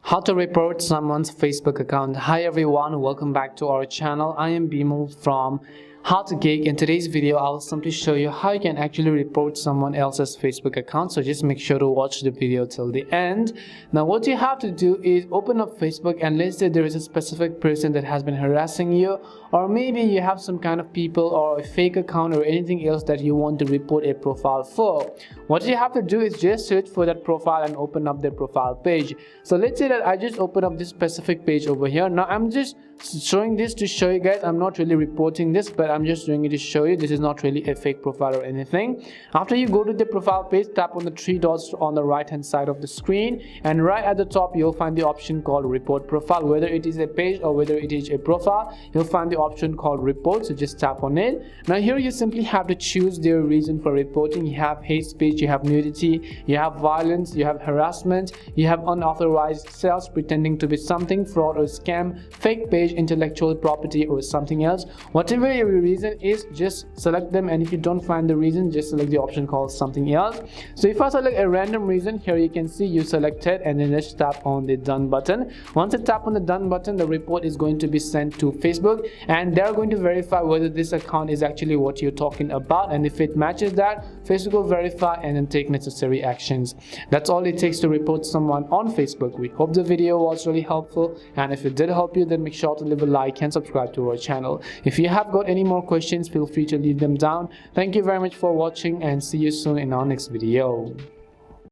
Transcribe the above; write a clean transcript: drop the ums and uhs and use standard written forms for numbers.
How to report someone's Facebook account. Hi everyone, welcome back to our channel. I am Bimal from How to Geek. In today's video, I'll simply show you how you can actually report someone else's Facebook account. So just make sure to watch the video till the end. Now what you have to do is open up Facebook, and let's say there is a specific person that has been harassing you, or maybe you have some kind of people or a fake account or anything else that you want to report a profile for. What you have to do is just search for that profile and open up their profile page. So let's say that I just open up this specific page over here. Now I'm just showing this to show you guys, I'm not really reporting this, but I'm just doing it to show you this is not really a fake profile or anything. After you go to the profile page, tap on the three dots on the right hand side of the screen, and right at the top you'll find the option called report profile. Whether it is a page or whether it is a profile, you'll find the option called report, so just tap on it. Now here you simply have to choose their reason for reporting. You have hate speech, you have nudity, you have violence, you have harassment, you have unauthorized sales, pretending to be something, fraud or scam, fake page, intellectual property or something else. Whatever your reason is, just select them, and if you don't find the reason, just select the option called something else. So if I select a random reason, here you can see you selected, and then just tap on the done button. Once you tap on the done button, the report is going to be sent to Facebook, and they're going to verify whether this account is actually what you're talking about, and if it matches that, Facebook will verify and then take necessary actions. That's all it takes to report someone on Facebook. We hope the video was really helpful, and if it did help you, then make sure to leave a like and subscribe to our channel. If you have got any more questions, feel free to leave them down. Thank you very much for watching, and see you soon in our next video.